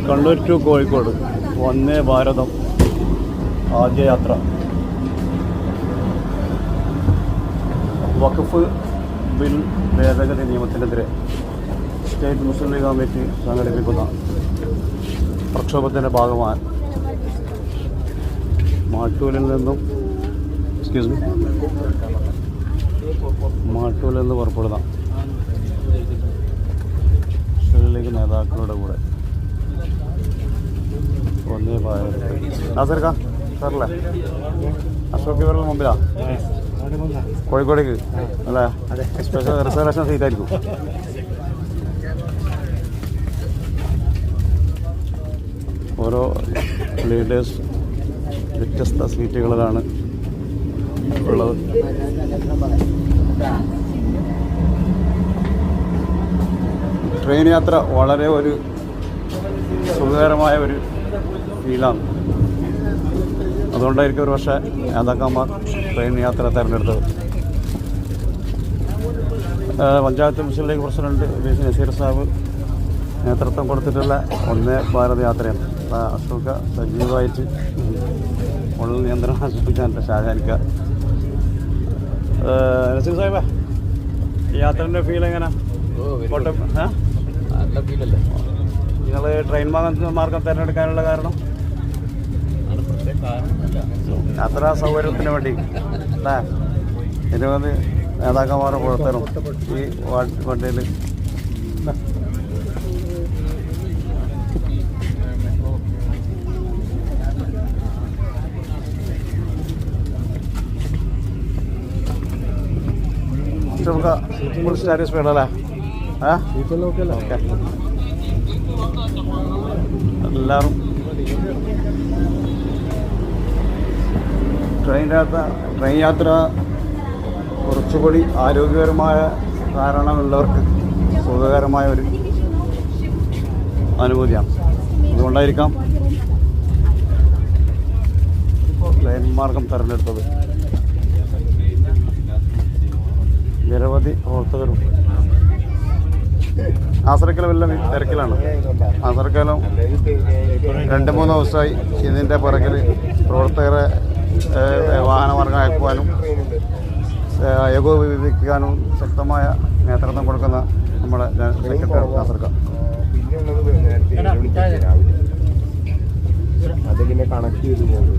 Kannur to Kozhikode വന്ദേ ഭാരതം ആദ്യ യാത്ര. വഖഫ് bill ഭേദഗതി നിയമത്തിനെതിരെ സ്റ്റേറ്റ് മുസ്ലിം ലീഗ് കമ്മിറ്റി സംഘടിപ്പിക്കുന്ന പ്രക്ഷോഭത്തിൻ്റെ ഭാഗമായി മാട്ടൂലിൽ നിന്നും മാട്ടൂലിൽ നിന്ന് പുറപ്പെടുന്ന മുസ്ലിം ലീഗ് നേതാക്കളുടെ കൂടെ വന്ദേ ഭാരത് നാസർക്കാ സാറല്ലേ അശോക് ഇവരുടെ മുമ്പിലാ കോഴിക്കോടേക്ക് അല്ലേ? സ്പെഷ്യൽ റിസർവേഷൻ സീറ്റായിരിക്കും. ഓരോ ലീഡേഴ്സ് വ്യത്യസ്ത സീറ്റുകളിലാണ് ഉള്ളത്. ട്രെയിൻ യാത്ര വളരെ ഒരു സുഖകരമായ ഒരു ഫീലാണ്. അതുകൊണ്ടായിരിക്കും ഒരു പക്ഷേ നേതാക്കന്മാർ ട്രെയിൻ യാത്ര തിരഞ്ഞെടുത്തത്. പഞ്ചായത്ത് മുസ്ലിം ലീഗ് പ്രസിഡന്റ് ബി.സി. നസീർ സാഹിബ് നേതൃത്വം കൊടുത്തിട്ടുള്ള വന്ദേ ഭാരത് യാത്രയാണ്. അശോക സജീവമായിട്ട് ഉള്ള നിയന്ത്രണം ആസ്വദിക്കാനുണ്ട്. ഷാജാനിക്ക നസീർ സാഹിബേ, ഈ യാത്രേൻ്റെ ഫീൽ എങ്ങനെ? നല്ല ഫീലല്ലേ? നിങ്ങൾ ട്രെയിൻ മാർഗം തിരഞ്ഞെടുക്കാനുള്ള കാരണം? യാത്രാ സൗകര്യത്തിന് വേണ്ടി അല്ലേ? നിരവധി നേതാക്കന്മാർ പുറത്തരും ഈ വണ്ടിയിൽ. ഫുൾ സ്റ്റാരി സ്പീഡല്ലേ? ഓക്കെ, എല്ലാവരും ട്രെയിൻ യാത്ര കുറച്ചുകൂടി ആരോഗ്യകരമായ കാരണമുള്ളവർക്ക് സുഖകരമായ ഒരു അനുഭൂതിയാണ്. അതുകൊണ്ടായിരിക്കാം ട്രെയിൻ മാർഗം തിരഞ്ഞെടുത്തത്. നിരവധി പ്രവർത്തകരും ആസറക്കലും എല്ലാം തിരക്കിലാണ്. ആസറക്കലും 2-3 ദിവസമായി ഇതിൻ്റെ പുറകിൽ പ്രവർത്തകരെ വാഹനമാർഗം അയക്കുവാനും ഏകോപിപ്പിക്കാനും ശക്തമായ നേതൃത്വം കൊടുക്കുന്ന നമ്മുടെ സെക്രട്ടറി നാസർക്ക. അതിനെ കണക്ട് ചെയ്ത് പോകും.